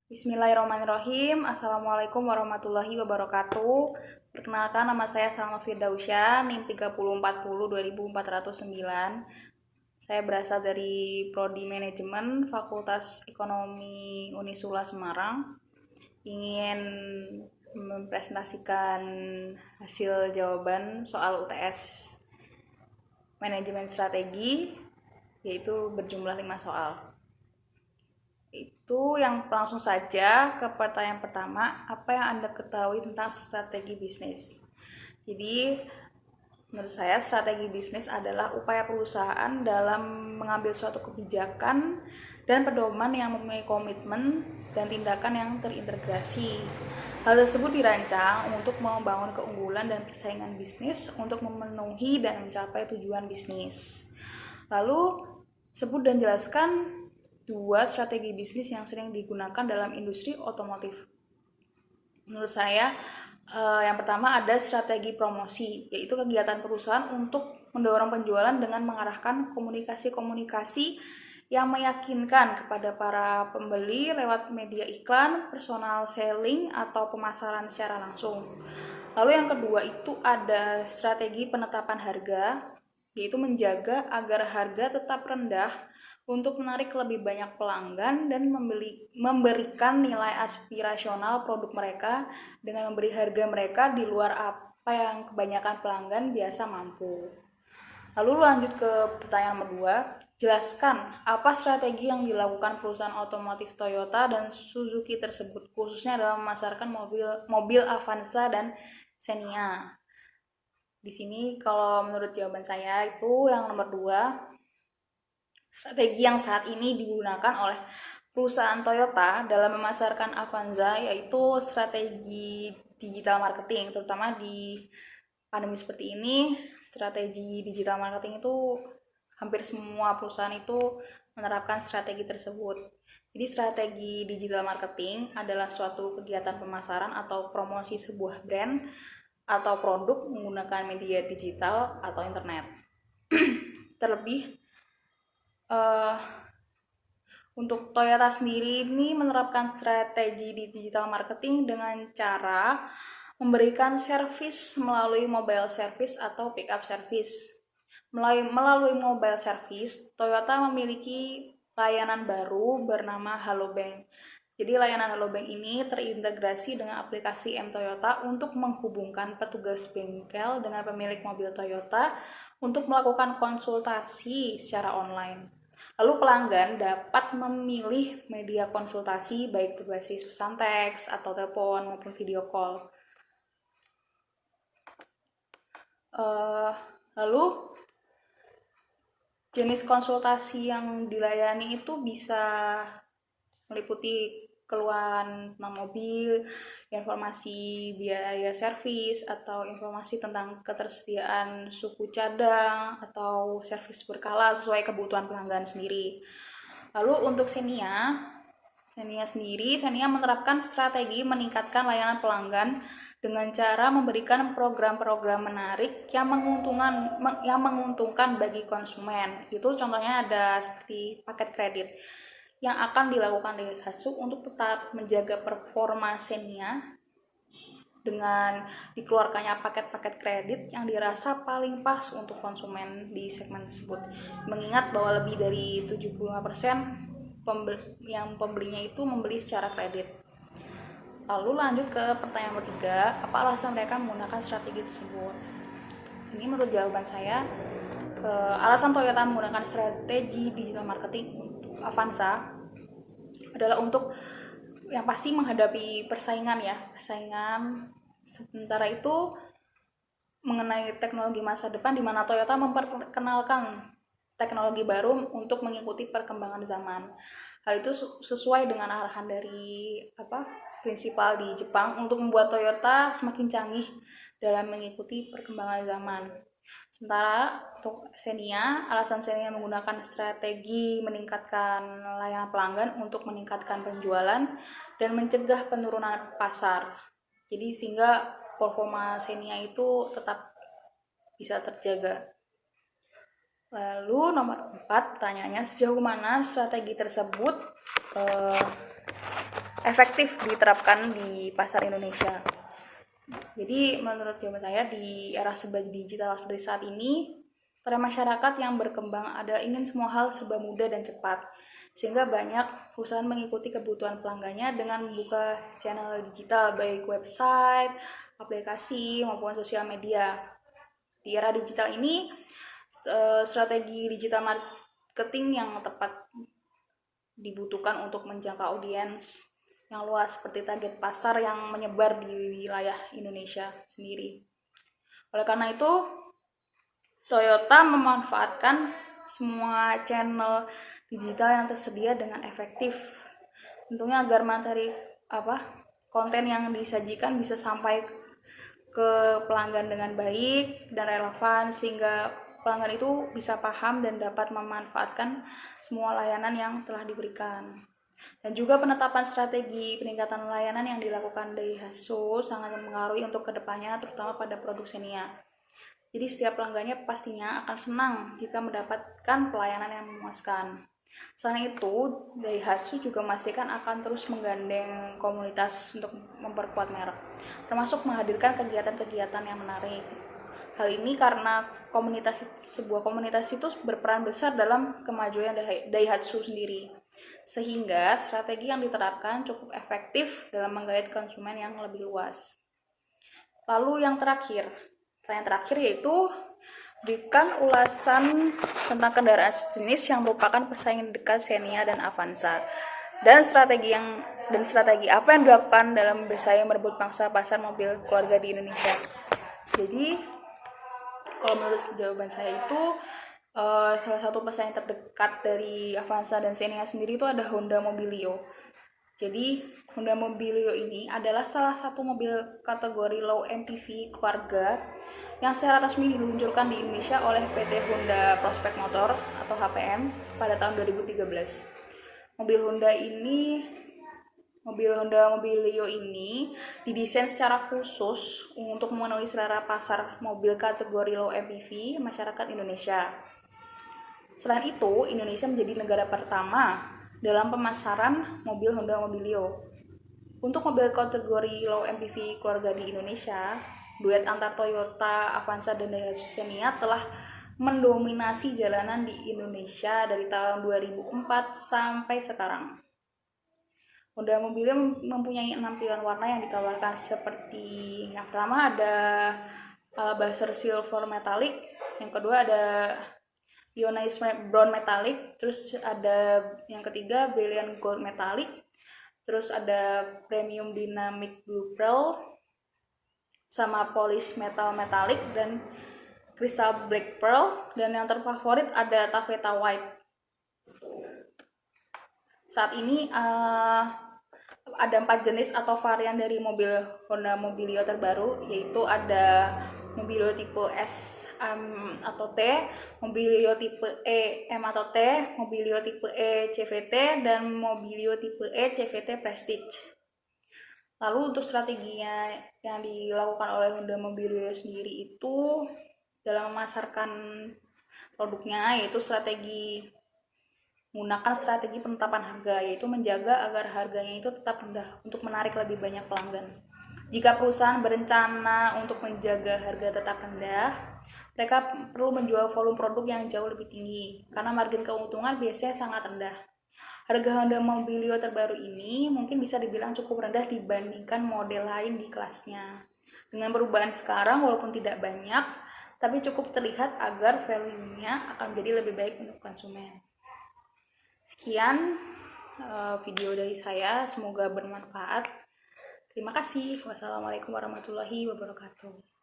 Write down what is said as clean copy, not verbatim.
Bismillahirrahmanirrahim. Assalamualaikum warahmatullahi wabarakatuh. Perkenalkan, nama saya Salma Firdausya, NIM 3040 Saya berasal dari Prodi Manajemen Fakultas Ekonomi Unisula Semarang. Ingin mempresentasikan hasil jawaban soal UTS Manajemen Strategi, yaitu berjumlah 5 soal. Itu yang langsung saja ke pertanyaan pertama, apa yang Anda ketahui tentang strategi bisnis? Jadi, menurut saya strategi bisnis adalah upaya perusahaan dalam mengambil suatu kebijakan dan pedoman yang mempunyai komitmen dan tindakan yang terintegrasi. Hal tersebut dirancang untuk membangun keunggulan dan persaingan bisnis untuk memenuhi dan mencapai tujuan bisnis. Lalu, sebut dan jelaskan dua strategi bisnis yang sering digunakan dalam industri otomotif. Menurut saya, yang pertama ada strategi promosi, yaitu kegiatan perusahaan untuk mendorong penjualan dengan mengarahkan komunikasi-komunikasi yang meyakinkan kepada para pembeli lewat media iklan, personal selling, atau pemasaran secara langsung. Lalu yang kedua itu ada strategi penetapan harga, yaitu menjaga agar harga tetap rendah untuk menarik lebih banyak pelanggan dan memberikan nilai aspirasional produk mereka dengan memberi harga mereka di luar apa yang kebanyakan pelanggan biasa mampu. Lalu lanjut ke pertanyaan nomor 2, jelaskan apa strategi yang dilakukan perusahaan otomotif Toyota dan Suzuki tersebut, khususnya dalam memasarkan mobil Avanza dan Xenia. Di sini kalau menurut jawaban saya itu yang nomor 2, strategi yang saat ini digunakan oleh perusahaan Toyota dalam memasarkan Avanza yaitu strategi digital marketing, terutama di pandemi seperti ini. Strategi digital marketing itu hampir semua perusahaan itu menerapkan strategi tersebut. Jadi strategi digital marketing adalah suatu kegiatan pemasaran atau promosi sebuah brand atau produk menggunakan media digital atau internet. Terlebih untuk Toyota sendiri ini menerapkan strategi di digital marketing dengan cara memberikan servis melalui mobile service atau pick up service. Melalui mobile service, Toyota memiliki layanan baru bernama Halobank. Jadi layanan Halobank ini terintegrasi dengan aplikasi M-Toyota untuk menghubungkan petugas bengkel dengan pemilik mobil Toyota untuk melakukan konsultasi secara online. Lalu pelanggan dapat memilih media konsultasi baik berbasis pesan teks atau telepon maupun video call. Lalu jenis konsultasi yang dilayani itu bisa meliputi keluhan tentang mobil, informasi biaya servis, atau informasi tentang ketersediaan suku cadang atau servis berkala sesuai kebutuhan pelanggan sendiri. Lalu untuk Xenia menerapkan strategi meningkatkan layanan pelanggan dengan cara memberikan program-program menarik yang menguntungkan bagi konsumen. Itu contohnya ada seperti paket kredit yang akan dilakukan Daihatsu untuk tetap menjaga performa Xenia dengan dikeluarkannya paket-paket kredit yang dirasa paling pas untuk konsumen di segmen tersebut. Mengingat bahwa lebih dari 75% yang pembelinya itu membeli secara kredit. Lalu lanjut ke pertanyaan ketiga, apa alasan mereka menggunakan strategi tersebut? Ini menurut jawaban saya, alasan Toyota menggunakan strategi digital marketing untuk Avanza adalah untuk yang pasti menghadapi persaingan. Sementara itu mengenai teknologi masa depan di mana Toyota memperkenalkan teknologi baru untuk mengikuti perkembangan zaman. Hal itu sesuai dengan arahan dari prinsipal di Jepang untuk membuat Toyota semakin canggih dalam mengikuti perkembangan zaman. Sementara untuk Xenia, alasan Xenia menggunakan strategi meningkatkan layanan pelanggan untuk meningkatkan penjualan dan mencegah penurunan pasar. Jadi sehingga performa Xenia itu tetap bisa terjaga. Lalu nomor 4, pertanyaannya, sejauh mana strategi tersebut efektif diterapkan di pasar Indonesia. Jadi menurut jawaban saya, di era serba digital seperti saat ini, tren masyarakat yang berkembang ada ingin semua hal serba mudah dan cepat, sehingga banyak perusahaan mengikuti kebutuhan pelanggannya dengan membuka channel digital, baik website, aplikasi, maupun sosial media. Di era digital ini, strategi digital marketing yang tepat dibutuhkan untuk menjangkau audiens yang luas seperti target pasar yang menyebar di wilayah Indonesia sendiri. Oleh karena itu, Toyota memanfaatkan semua channel digital yang tersedia dengan efektif. Tentunya agar konten yang disajikan bisa sampai ke pelanggan dengan baik dan relevan, sehingga pelanggan itu bisa paham dan dapat memanfaatkan semua layanan yang telah diberikan. Dan juga penetapan strategi peningkatan layanan yang dilakukan Daihatsu sangat mempengaruhi untuk kedepannya, terutama pada produk Xenia. Jadi setiap pelanggannya pastinya akan senang jika mendapatkan pelayanan yang memuaskan. Selain itu, Daihatsu juga memastikan akan terus menggandeng komunitas untuk memperkuat merek, termasuk menghadirkan kegiatan-kegiatan yang menarik. Hal ini karena sebuah komunitas itu berperan besar dalam kemajuan Daihatsu sendiri. Sehingga strategi yang diterapkan cukup efektif dalam menggait konsumen yang lebih luas. Lalu yang terakhir yaitu berikan ulasan tentang kendaraan sejenis yang merupakan pesaing dekat Xenia dan Avanza, dan strategi apa yang dilakukan dalam bersaing merebut pangsa pasar mobil keluarga di Indonesia. Jadi kalau menurut jawaban saya itu, salah satu pesaing terdekat dari Avanza dan Xenia sendiri itu ada Honda Mobilio. Jadi Honda Mobilio ini adalah salah satu mobil kategori low MPV keluarga yang secara resmi diluncurkan di Indonesia oleh PT Honda Prospect Motor atau HPM pada tahun 2013. Mobil Honda Mobilio ini didesain secara khusus untuk memenuhi selera pasar mobil kategori low MPV masyarakat Indonesia. Selain itu, Indonesia menjadi negara pertama dalam pemasaran mobil Honda Mobilio. Untuk mobil kategori low MPV keluarga di Indonesia, duet antar Toyota, Avanza, dan Daihatsu Xenia telah mendominasi jalanan di Indonesia dari tahun 2004 sampai sekarang. Honda Mobilio mempunyai 6 pilihan warna yang ditawarkan, seperti yang pertama ada Alabaster Silver Metallic, yang kedua ada Ionized Brown Metallic, terus ada yang ketiga Brilliant Gold Metallic, terus ada Premium Dynamic Blue Pearl, sama Polish Metal Metallic, dan Crystal Black Pearl, dan yang terfavorit ada Taffeta White. Saat ini ada 4 jenis atau varian dari mobil Honda Mobilio terbaru, yaitu ada Mobilio tipe S atau T, Mobilio tipe E M atau T, Mobilio tipe E CVT, dan Mobilio tipe E CVT Prestige. Lalu untuk strateginya yang dilakukan oleh Honda Mobilio sendiri itu dalam memasarkan produknya, yaitu menggunakan strategi penetapan harga, yaitu menjaga agar harganya itu tetap rendah untuk menarik lebih banyak pelanggan. Jika perusahaan berencana untuk menjaga harga tetap rendah, mereka perlu menjual volume produk yang jauh lebih tinggi, karena margin keuntungan biasanya sangat rendah. Harga Honda Mobilio terbaru ini mungkin bisa dibilang cukup rendah dibandingkan model lain di kelasnya. Dengan perubahan sekarang, walaupun tidak banyak, tapi cukup terlihat agar value-nya akan menjadi lebih baik untuk konsumen. Sekian video dari saya, semoga bermanfaat. Terima kasih. Wassalamualaikum warahmatullahi wabarakatuh.